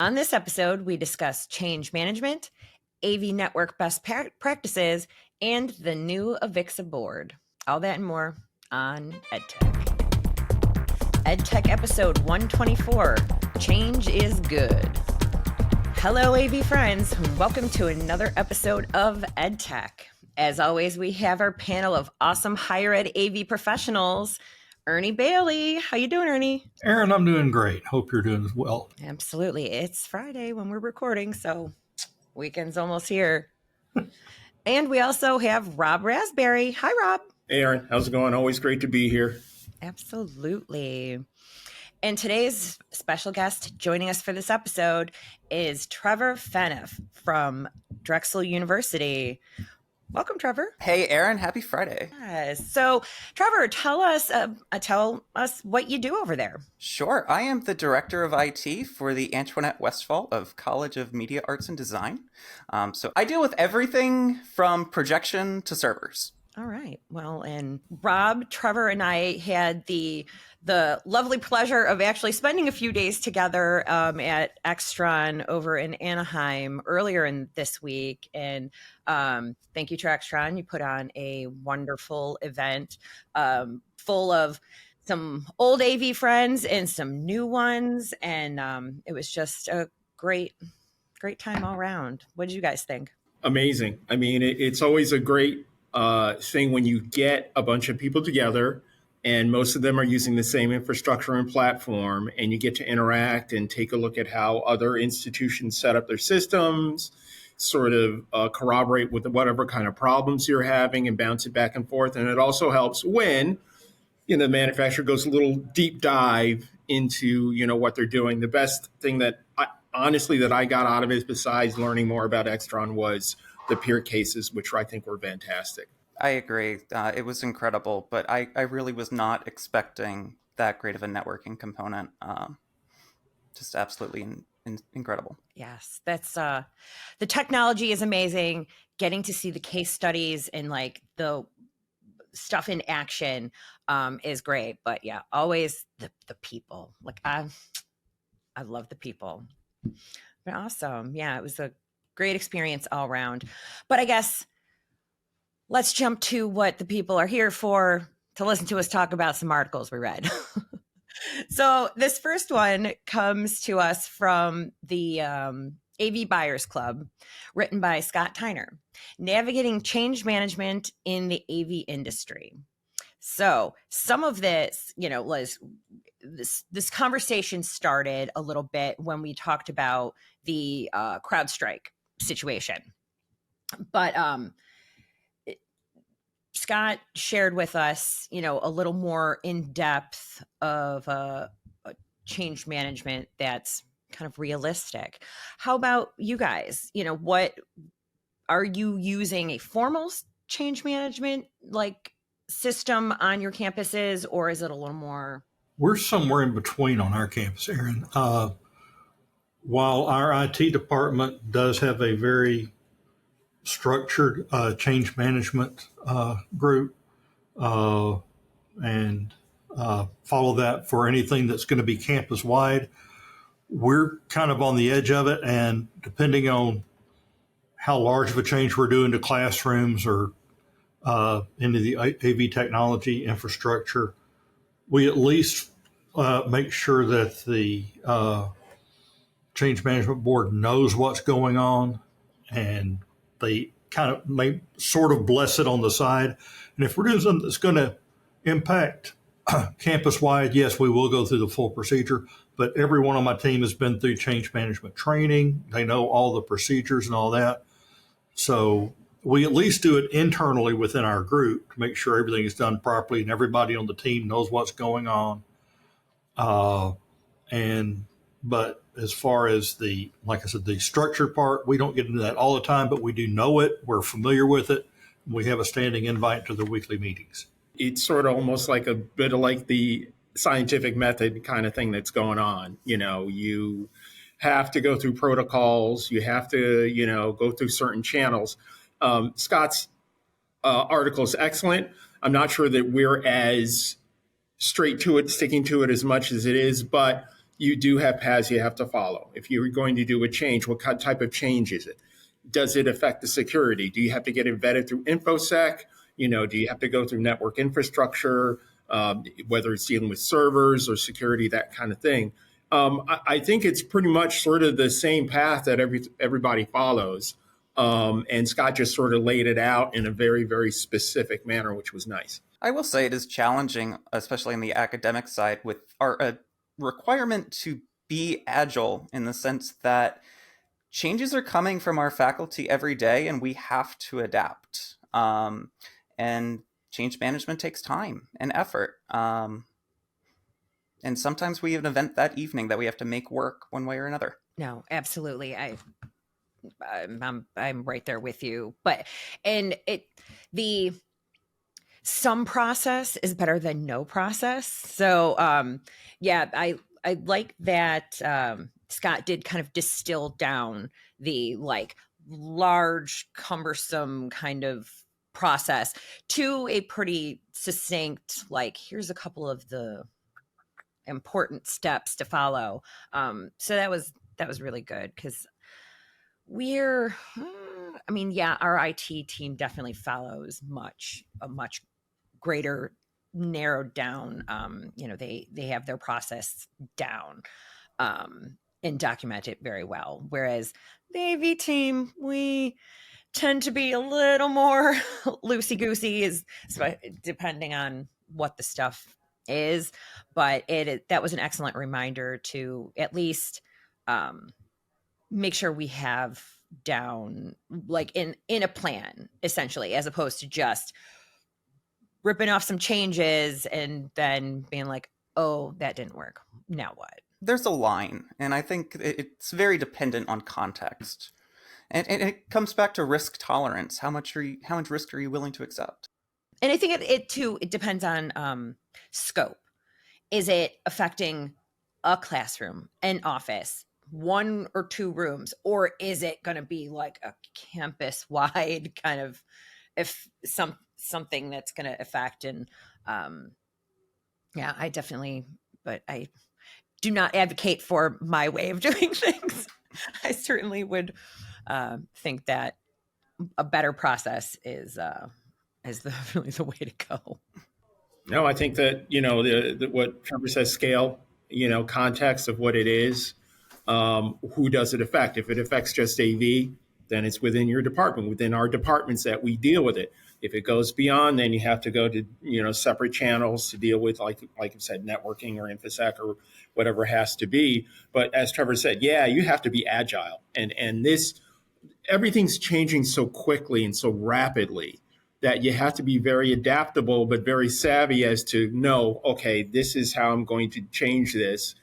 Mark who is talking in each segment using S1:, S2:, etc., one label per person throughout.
S1: On this episode, we discuss change management, AV network best practices, and the new AVIXA board. All that and more on EdTech. EdTech episode 124, Change is Good. Hello, AV friends. Welcome to another episode of EdTech. As always, we have our panel of awesome higher ed AV professionals. Ernie Bailey. How you doing, Ernie?
S2: Aaron, I'm doing great. Hope you're doing as well.
S1: Absolutely. It's Friday when we're recording, so weekend's almost here. And we also have Rob Rasberry. Hi, Rob.
S3: Hey, Aaron. How's it going? Always great to be here.
S1: Absolutely. And today's special guest joining us for this episode is Trevor Phaneuf from Drexel University. Welcome, Trevor.
S4: Hey, Aaron. Happy Friday.
S1: Yes. So, Trevor, tell us what you do over there.
S4: Sure. I am the director of IT for the Antoinette Westphal of College of Media Arts and Design. So I deal with everything from projection to servers.
S1: All right. Well, and Rob, Trevor, and I had the lovely pleasure of actually spending a few days together at Extron over in Anaheim earlier in this week. And thank you to Extron. You put on a wonderful event full of some old AV friends and some new ones. And it was just a great time all around. What did you guys think?
S3: Amazing. I mean, it's always a great thing when you get a bunch of people together and most of them are using the same infrastructure and platform, and you get to interact and take a look at how other institutions set up their systems, sort of corroborate with whatever kind of problems you're having and bounce it back and forth. And it also helps when, the manufacturer goes a little deep dive into, what they're doing. The best thing that I got out of it, besides learning more about Extron, was the peer cases, which I think were fantastic.
S4: I agree. It was incredible, but I really was not expecting that great of a networking component. Just absolutely incredible.
S1: Yes, that's the technology is amazing. Getting to see the case studies and like the stuff in action is great. But yeah, always the people. Like I love the people. They're awesome. Yeah, it was a great experience all around. But I guess let's jump to what the people are here for, to listen to us talk about some articles we read. So this first one comes to us from the AV Buyers Club, written by Scott Tyner, Navigating Change Management in the AV Industry. So some of this, was this conversation started a little bit when we talked about the CrowdStrike situation. But Scott shared with us, a little more in depth of a change management that's kind of realistic. How about you guys? What are you using, a formal change management like system on your campuses, or is it a little more?
S2: We're somewhere in between on our campus, Aaron. While our IT department does have a very structured change management group and follow that for anything that's going to be campus wide, we're kind of on the edge of it. And depending on how large of a change we're doing to classrooms or into the AV technology infrastructure, we at least make sure that the change management board knows what's going on, and they kind of may sort of bless it on the side. And if we're doing something that's going to impact campus-wide, yes, we will go through the full procedure. But everyone on my team has been through change management training. They know all the procedures and all that. So we at least do it internally within our group to make sure everything is done properly and everybody on the team knows what's going on. But as far as like I said, the structured part, we don't get into that all the time, but we do know it. We're familiar with it. We have a standing invite to the weekly meetings.
S3: It's sort of almost like a bit of like the scientific method kind of thing that's going on. You have to go through protocols. You have to, go through certain channels. Scott's article is excellent. I'm not sure that we're as straight to it, sticking to it as much as it is, but you do have paths you have to follow. If you're going to do a change, what type of change is it? Does it affect the security? Do you have to get it vetted through InfoSec? Do you have to go through network infrastructure, whether it's dealing with servers or security, that kind of thing? I think it's pretty much sort of the same path that everybody follows. And Scott just sort of laid it out in a very, very specific manner, which was nice.
S4: I will say it is challenging, especially on the academic side, with our requirement to be agile in the sense that changes are coming from our faculty every day and we have to adapt. And change management takes time and effort. And sometimes we have an event that evening that we have to make work one way or another.
S1: No, absolutely. I'm right there with you. But some process is better than no process. So I like that Scott did kind of distill down the like large, cumbersome kind of process to a pretty succinct, like, here's a couple of the important steps to follow. So that was really good, because our IT team definitely follows a much greater narrowed down, they have their process down and document it very well. Whereas the AV team, we tend to be a little more loosey-goosey, depending on what the stuff is. But that was an excellent reminder to at least make sure we have down, like, in a plan, essentially, as opposed to just ripping off some changes and then being like, oh, that didn't work. Now what?
S4: There's a line, and I think it's very dependent on context. And it comes back to risk tolerance. How much risk are you willing to accept?
S1: And I think it depends on scope. Is it affecting a classroom, an office, one or two rooms, or is it going to be like a campus-wide kind of, if something that's going to affect? And I definitely, but I do not advocate for my way of doing things. I certainly would think that a better process is really the way to go.
S3: No, I think that, what Trevor says, scale, context of what it is, who does it affect? If it affects just AV, then it's within your department, within our departments that we deal with it. If it goes beyond, then you have to go to, separate channels to deal with, like you said, networking or InfoSec or whatever it has to be. But as Trevor said, you have to be agile. And everything's changing so quickly and so rapidly that you have to be very adaptable, but very savvy as to know, okay, this is how I'm going to change this,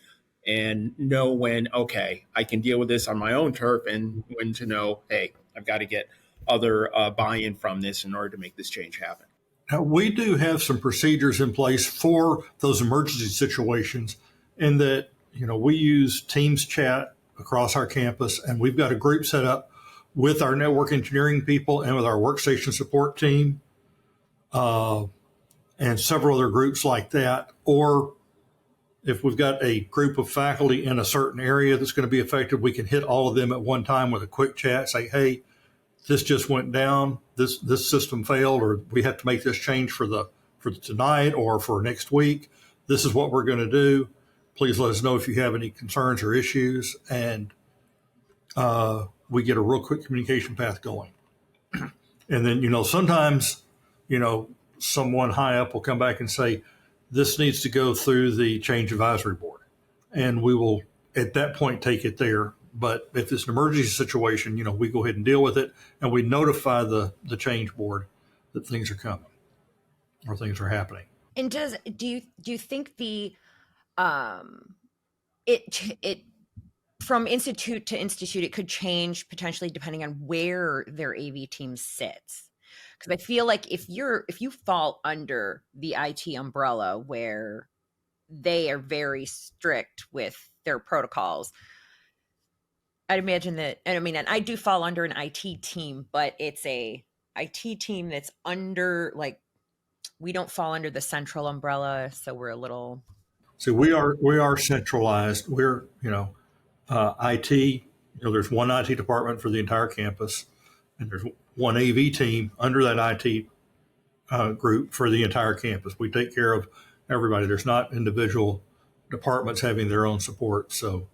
S3: and know when, okay, I can deal with this on my own turf, and when to know, hey, I've got to get other buy-in from this in order to make this change happen.
S2: Now, we do have some procedures in place for those emergency situations, in that, we use Teams chat across our campus, and we've got a group set up with our network engineering people and with our workstation support team, and several other groups like that. Or if we've got a group of faculty in a certain area that's going to be affected, we can hit all of them at one time with a quick chat, say, hey, this just went down, this system failed, or we have to make this change for tonight or for next week. This is what we're going to do. Please let us know if you have any concerns or issues. And we get a real quick communication path going. And then, sometimes, someone high up will come back and say, this needs to go through the change advisory board. And we will, at that point, take it there. But if it's an emergency situation, we go ahead and deal with it, and we notify the change board that things are coming or things are happening.
S1: And do you think the it from institute to institute, it could change potentially depending on where their AV team sits? Because I feel like if you fall under the IT umbrella, where they are very strict with their protocols, I'd imagine that, and I do fall under an IT team, but it's a IT team that's under, like, we don't fall under the central umbrella, so we're a little.
S2: See, we are centralized. We're, IT. There's one IT department for the entire campus, and there's one AV team under that IT group for the entire campus. We take care of everybody. There's not individual departments having their own support. So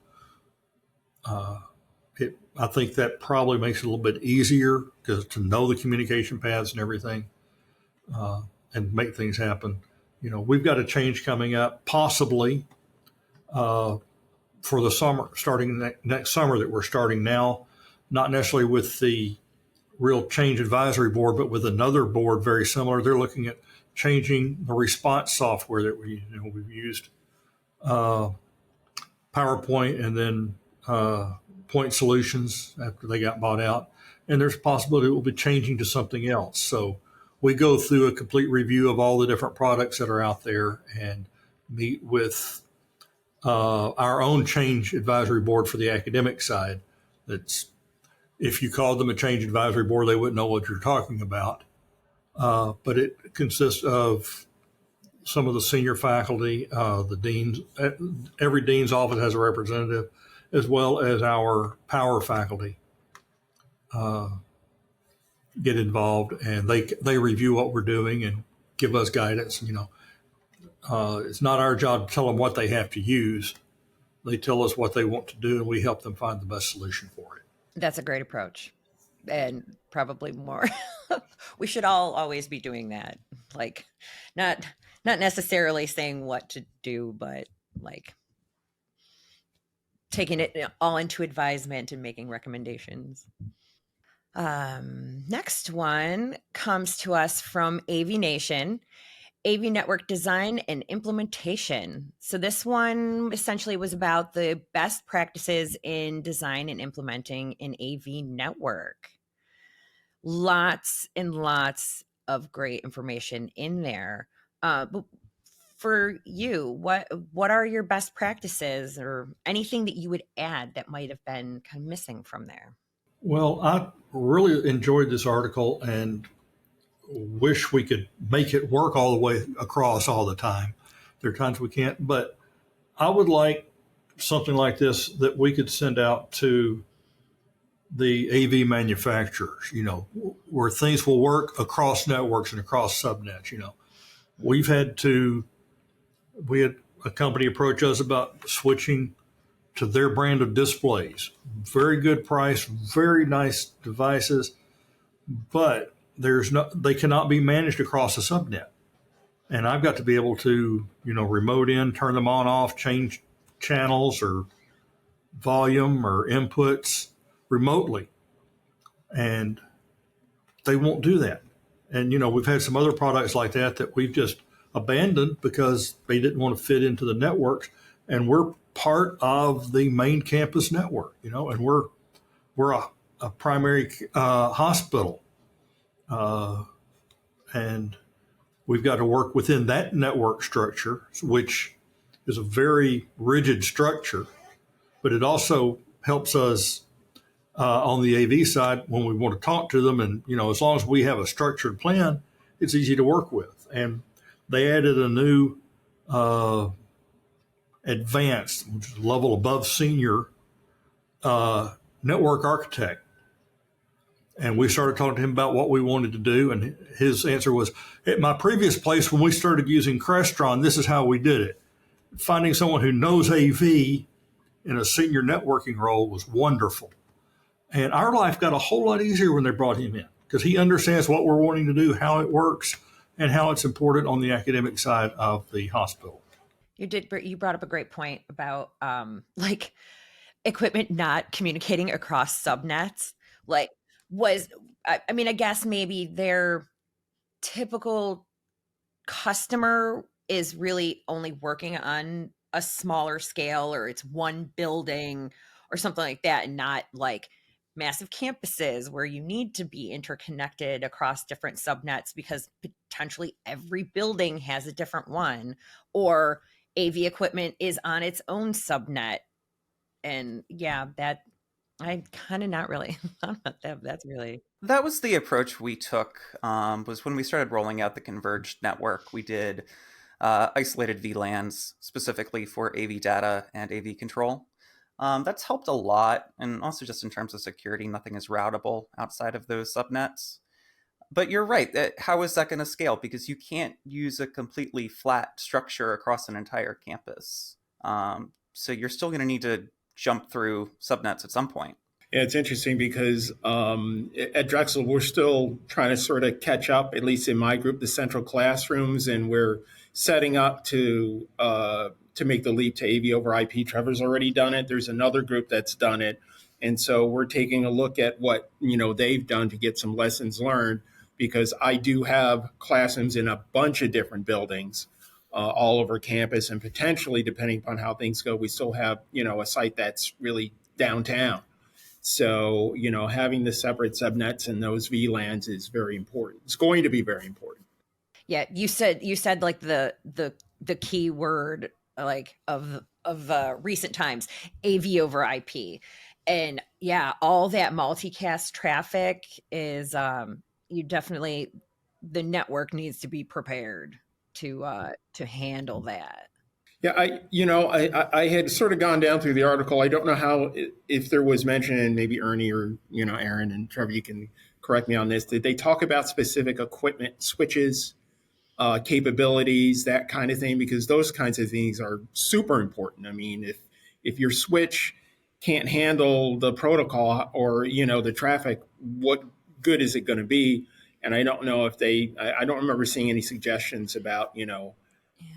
S2: I think that probably makes it a little bit easier to know the communication paths and everything, and make things happen. We've got a change coming up, possibly for the summer, starting next summer, that we're starting now, not necessarily with the real change advisory board, but with another board very similar. They're looking at changing the response software that we've used, PowerPoint, and then Point Solutions after they got bought out. And there's a possibility it will be changing to something else. So we go through a complete review of all the different products that are out there and meet with our own change advisory board for the academic side. That's, if you called them a change advisory board, they wouldn't know what you're talking about. But it consists of some of the senior faculty, the deans. Every dean's office has a representative, as well as our power faculty get involved, and they review what we're doing and give us guidance. It's not our job to tell them what they have to use. They tell us what they want to do, and we help them find the best solution for it.
S1: That's a great approach, and probably more. We should all always be doing that. Like, not necessarily saying what to do, but like taking it all into advisement and making recommendations. Next one comes to us from AVNation. AV network design and implementation. So this one essentially was about the best practices in design and implementing an AV network. Lots and lots of great information in there. But for you, what are your best practices or anything that you would add that might have been kind of missing from there?
S2: Well, I really enjoyed this article and wish we could make it work all the way across all the time. There are times we can't, but I would like something like this that we could send out to the AV manufacturers, where things will work across networks and across subnets. We had a company approach us about switching to their brand of displays. Very good price, very nice devices, but they cannot be managed across a subnet. And I've got to be able to, remote in, turn them on, off, change channels or volume or inputs remotely. And they won't do that. And, we've had some other products like that we've just abandoned because they didn't want to fit into the networks. And we're part of the main campus network, and we're a primary hospital. And we've got to work within that network structure, which is a very rigid structure, but it also helps us on the AV side when we want to talk to them. And, as long as we have a structured plan, it's easy to work with. And they added a new advanced, which is a level above senior, network architect. And we started talking to him about what we wanted to do. And his answer was, at my previous place, when we started using Crestron, this is how we did it. Finding someone who knows AV in a senior networking role was wonderful. And our life got a whole lot easier when they brought him in, because he understands what we're wanting to do, how it works, and how it's important on the academic side of the hospital.
S1: You brought up a great point about like equipment not communicating across subnets. Like, I guess maybe their typical customer is really only working on a smaller scale, or it's one building or something like that, and not like massive campuses where you need to be interconnected across different subnets because potentially every building has a different one, or AV equipment is on its own subnet. And yeah, that I kind of not really thought about that. That's really
S4: That was the approach we took. Was when we started rolling out the converged network. We did isolated VLANs specifically for AV data and AV control. That's helped a lot, and also just in terms of security, nothing is routable outside of those subnets. But you're right, how is that going to scale? Because you can't use a completely flat structure across an entire campus. So you're still going to need to jump through subnets at some point.
S3: Yeah, it's interesting because at Drexel, we're still trying to sort of catch up, at least in my group, the central classrooms, and we're setting up to make the leap to AV over IP. Trevor's already done it. There's another group that's done it. And so we're taking a look at what they've done to get some lessons learned, because I do have classrooms in a bunch of different buildings all over campus, and potentially, depending upon how things go, we still have a site that's really downtown. So, having the separate subnets and those VLANs is very important. It's going to be very important.
S1: Yeah, you said like the key word like of recent times, AV over IP. And yeah, all that multicast traffic is you definitely, the network needs to be prepared to handle that.
S3: Yeah, I had sort of gone down through the article. I don't know how, if there was mention, and maybe Ernie or Aaron and Trevor, you can correct me on this. Did they talk about specific equipment, switches, capabilities, that kind of thing? Because those kinds of things are super important. I mean, if your switch can't handle the protocol or the traffic, what good is it going to be? And I don't know if I don't remember seeing any suggestions about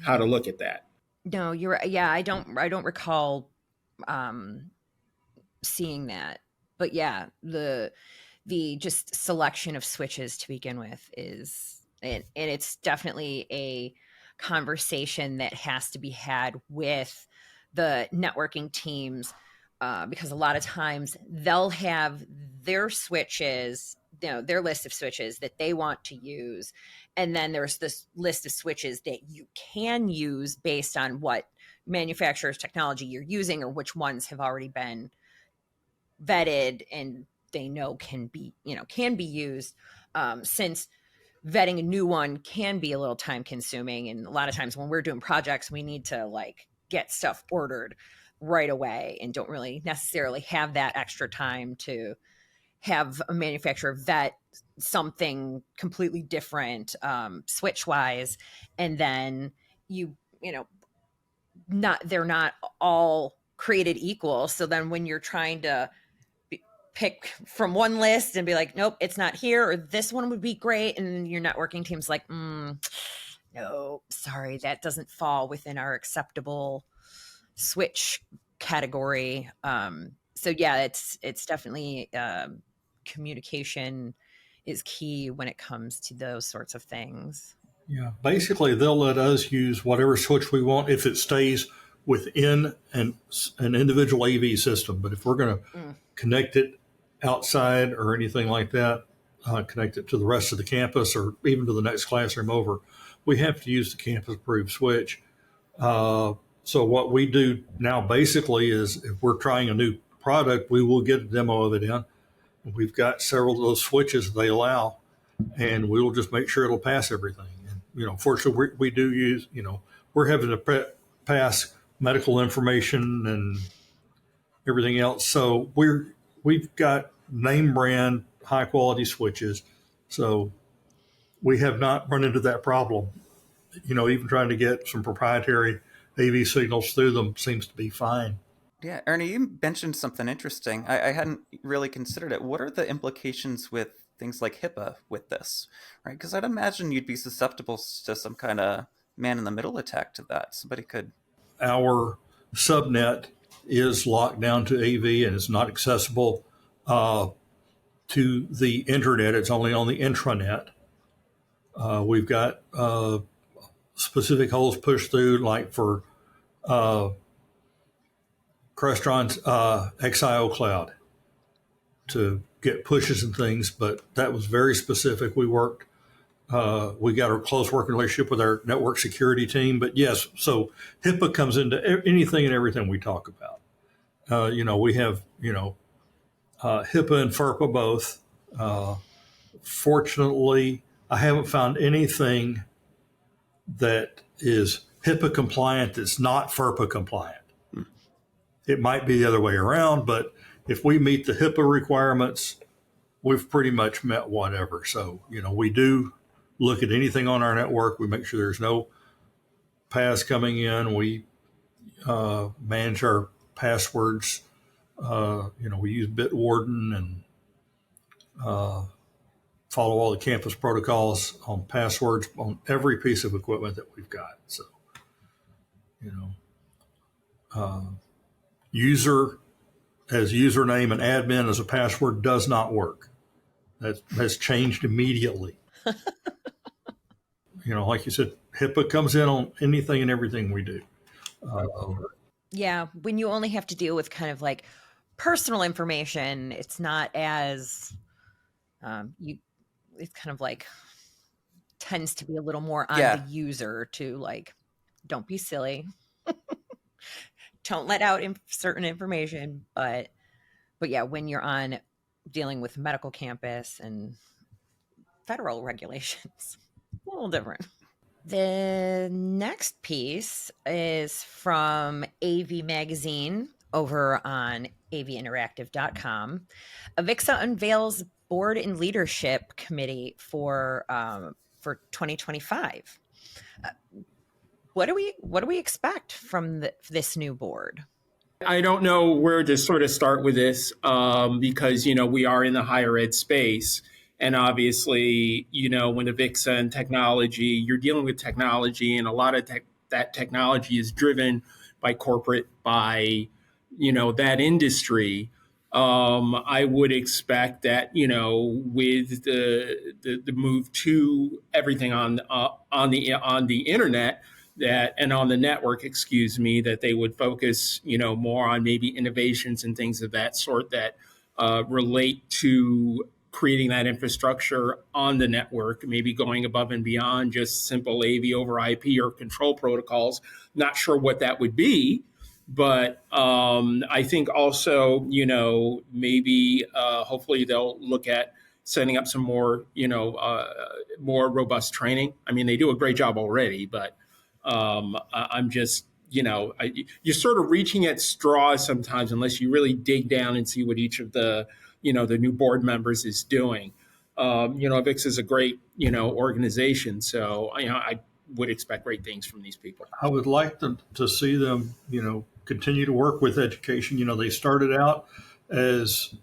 S3: how to look at that.
S1: No, you're right. Yeah, I don't recall seeing that. But yeah, the just selection of switches to begin with is, and it's definitely a conversation that has to be had with the networking teams, because a lot of times they'll have their switches, their list of switches that they want to use. And then there's this list of switches that you can use based on what manufacturer's technology you're using, or which ones have already been vetted and they know can be used. Since vetting a new one can be a little time consuming, and a lot of times when we're doing projects, we need to like get stuff ordered right away and don't really necessarily have that extra time to have a manufacturer vet something completely different, switch wise. And then they're not all created equal. So then when you're trying to pick from one list and be like, nope, it's not here, or this one would be great, and your networking team's like, no, sorry, that doesn't fall within our acceptable switch category. So yeah, it's definitely communication is key when it comes to those sorts of things.
S2: Yeah, basically they'll let us use whatever switch we want if it stays within an individual AV system. But if we're going to connect it outside or anything like that, connect it to the rest of the campus or even to the next classroom over, we have to use the campus approved switch. So what we do now basically is if we're trying a new product, we will get a demo of it in. We've got several of those switches they allow, and we'll just make sure it'll pass everything. And, fortunately, we do use, we're having to pass medical information and everything else. So we've got name brand, high quality switches. So we have not run into that problem. Even trying to get some proprietary AV signals through them seems to be fine.
S4: Yeah, Ernie, you mentioned something interesting. I hadn't really considered it. What are the implications with things like HIPAA with this, right? Because I'd imagine you'd be susceptible to some kind of man-in-the-middle attack to that. Somebody could...
S2: Our subnet is locked down to AV and it's not accessible to the internet. It's only on the intranet. We've got specific holes pushed through, like for Crestron's XIO cloud to get pushes and things, but that was very specific. We got a close working relationship with our network security team. But yes, so HIPAA comes into anything and everything we talk about. We have, HIPAA and FERPA both. Fortunately, I haven't found anything that is HIPAA compliant that's not FERPA compliant. It might be the other way around, but if we meet the HIPAA requirements, we've pretty much met whatever. So, we do look at anything on our network. We make sure there's no paths coming in. We manage our passwords. We use Bitwarden and follow all the campus protocols on passwords on every piece of equipment that we've got. So, user as username and admin as a password does not work. That has changed immediately. Like you said, HIPAA comes in on anything and everything we do.
S1: Yeah, when you only have to deal with kind of like personal information, it's not as it's kind of like tends to be a little more on the user to like, don't be silly. Don't let out certain information, but yeah, when you're on dealing with medical campus and federal regulations, a little different. The next piece is from AV Magazine over on avinteractive.com. AVIXA unveils board and leadership committee for 2025. What do we expect from this new board?
S3: I don't know where to sort of start with this because, we are in the higher ed space. And obviously, when AVIXA and technology, you're dealing with technology, and a lot of that technology is driven by corporate, by, that industry. I would expect that, with the move to everything on the internet, and on the network, that they would focus, more on maybe innovations and things of that sort that relate to creating that infrastructure on the network, maybe going above and beyond just simple AV over IP or control protocols. Not sure what that would be, but I think also, maybe hopefully they'll look at setting up some more, more robust training. I mean, they do a great job already, but I'm just, you're sort of reaching at straws sometimes unless you really dig down and see what each of the, the new board members is doing. AVIXA is a great, organization. So, I would expect great things from these people.
S2: I would like to see them, continue to work with education. They started out as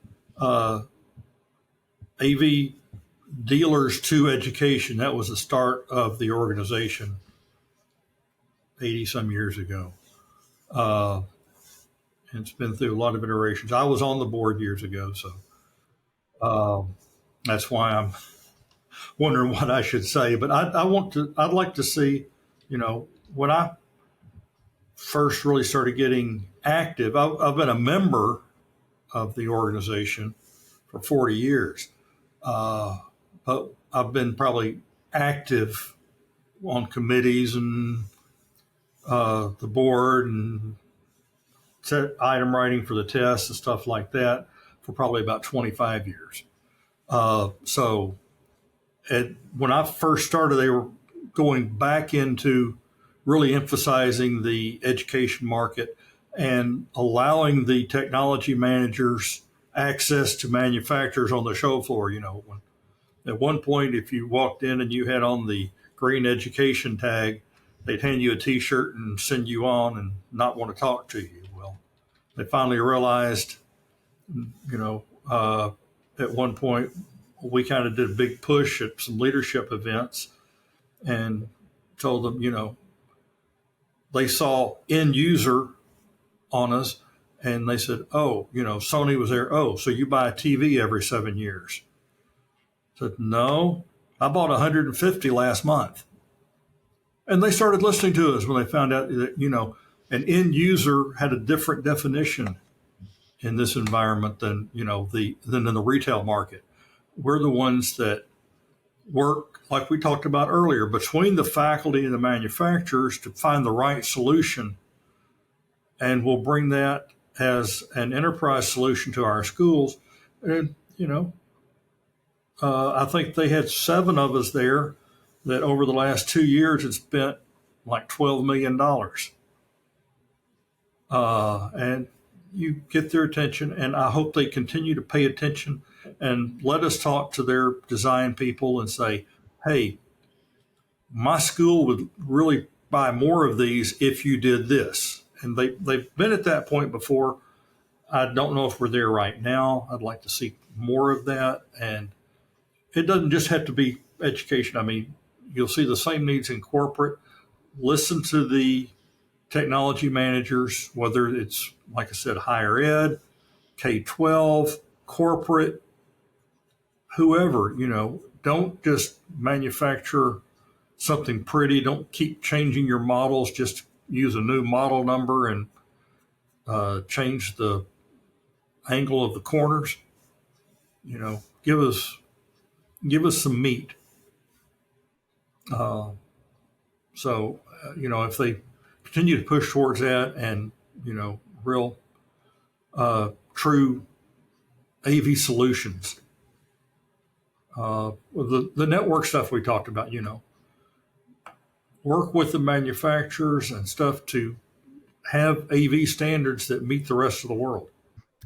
S2: AV dealers to education. That was the start of the organization 80 some years ago. And it's been through a lot of iterations. I was on the board years ago, so that's why I'm wondering what I should say. But I'd like to see, when I first really started getting active, I've been a member of the organization for 40 years. But I've been probably active on committees and the board and item writing for the tests and stuff like that for probably about 25 years. So when I first started, they were going back into really emphasizing the education market and allowing the technology managers access to manufacturers on the show floor. At one point, if you walked in and you had on the green education tag, they'd hand you a T-shirt and send you on and not want to talk to you. Well, they finally realized, at one point, we kind of did a big push at some leadership events and told them, they saw end user on us and they said, oh, Sony was there. Oh, so you buy a TV every 7 years. I said, no, I bought 150 last month. And they started listening to us when they found out that, an end user had a different definition in this environment than, than in the retail market. We're the ones that work, like we talked about earlier, between the faculty and the manufacturers to find the right solution. And we'll bring that as an enterprise solution to our schools. And, I think they had 7 of us there that over the last 2 years had spent like $12 million. And you get their attention, and I hope they continue to pay attention and let us talk to their design people and say, hey, my school would really buy more of these if you did this. And they've been at that point before. I don't know if we're there right now. I'd like to see more of that. And it doesn't just have to be education. I mean, you'll see the same needs in corporate. Listen to the technology managers, whether it's, like I said, higher ed, K-12, corporate, whoever, don't just manufacture something pretty. Don't keep changing your models. Just use a new model number and change the angle of the corners. Give us some meat. If they continue to push towards that and, real true AV solutions, the network stuff we talked about, work with the manufacturers and stuff to have AV standards that meet the rest of the world.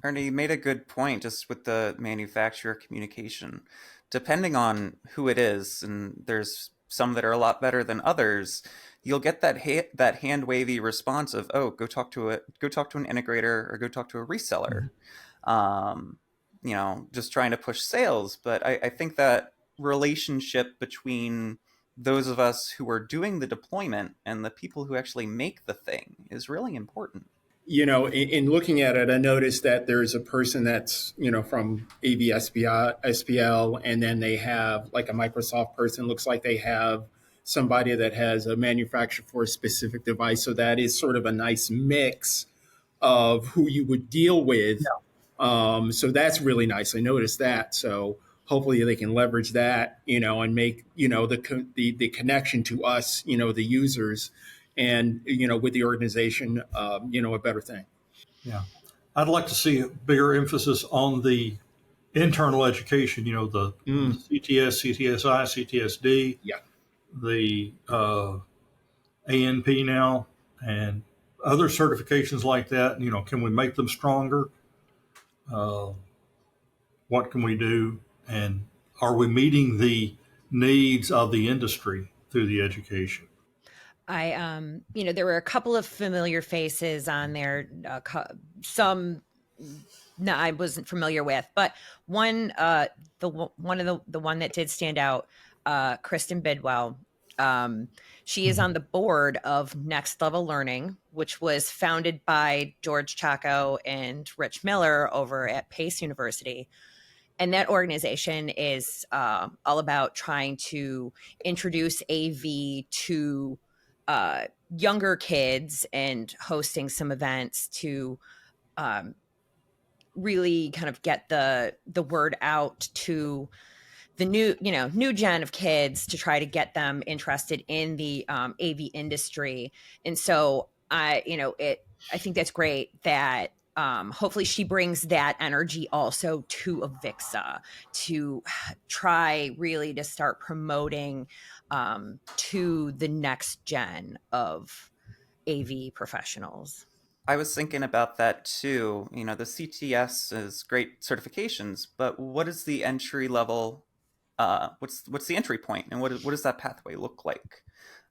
S4: Ernie, you made a good point just with the manufacturer communication. Depending on who it is, and there's some that are a lot better than others, you'll get that hand wavy response of, "Oh, go talk to an integrator or go talk to a reseller." Just trying to push sales. But I think that relationship between those of us who are doing the deployment and the people who actually make the thing is really important.
S3: In looking at it, I noticed that there's a person that's, from SPL, and then they have like a Microsoft person. Looks like they have somebody that has a manufacturer for a specific device. So that is sort of a nice mix of who you would deal with. Yeah. So that's really nice. I noticed that. So hopefully they can leverage that, and make, the connection to us, the users, and, with the organization, a better thing.
S2: Yeah. I'd like to see a bigger emphasis on the internal education, the CTS, CTSI, CTSD,
S3: yeah,
S2: the ANP now, and other certifications like that. Can we make them stronger? What can we do? And are we meeting the needs of the industry through the education?
S1: There were a couple of familiar faces on there. Some I wasn't familiar with, but one that did stand out, Kristen Bidwell. She is on the board of Next Level Learning, which was founded by George Chaco and Rich Miller over at Pace University. And that organization is all about trying to introduce AV to younger kids and hosting some events to really kind of get the word out to the new gen of kids to try to get them interested in the AV industry. And so I think that's great that hopefully she brings that energy also to AVIXA to try really to start promoting to the next gen of AV professionals.
S4: I was thinking about that too. The CTS is great certifications, but what is the entry level? What's the entry point, and what does that pathway look like?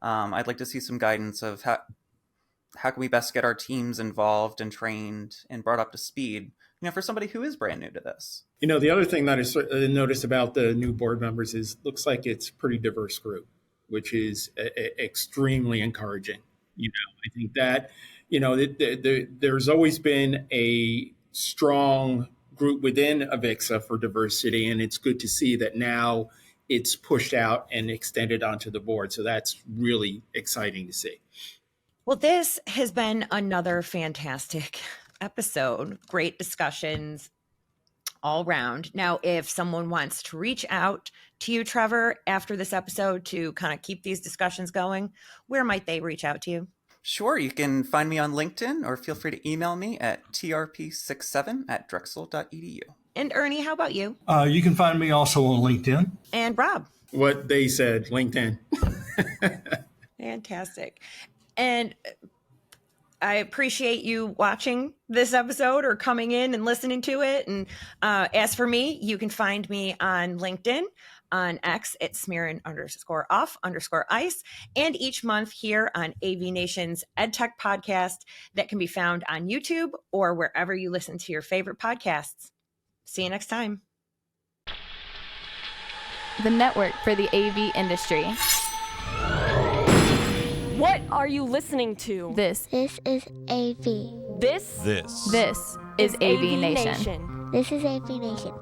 S4: I'd like to see some guidance of how can we best get our teams involved and trained and brought up to speed, for somebody who is brand new to this.
S3: The other thing that I noticed about the new board members is looks like it's a pretty diverse group, which is extremely encouraging. I think that, there's always been a strong group within AVIXA for diversity, and it's good to see that now it's pushed out and extended onto the board. So that's really exciting to see.
S1: Well, this has been another fantastic episode. Great discussions all round. Now, if someone wants to reach out to you, Trevor, after this episode to kind of keep these discussions going, where might they reach out to you?
S4: Sure, you can find me on LinkedIn or feel free to email me at trp67@drexel.edu.
S1: And Ernie, how about you?
S2: You can find me also on LinkedIn.
S1: And Rob?
S3: What they said, LinkedIn.
S1: Fantastic. And I appreciate you watching this episode or coming in and listening to it. And as for me, you can find me on LinkedIn, on X at Smearin_off_ice, and each month here on AVNation's EdTech podcast that can be found on YouTube or wherever you listen to your favorite podcasts. See you next time.
S5: The network for the AV industry.
S6: What are you listening to?
S5: This
S7: This is AV.
S6: This
S5: is AV Nation.
S7: This is AV Nation.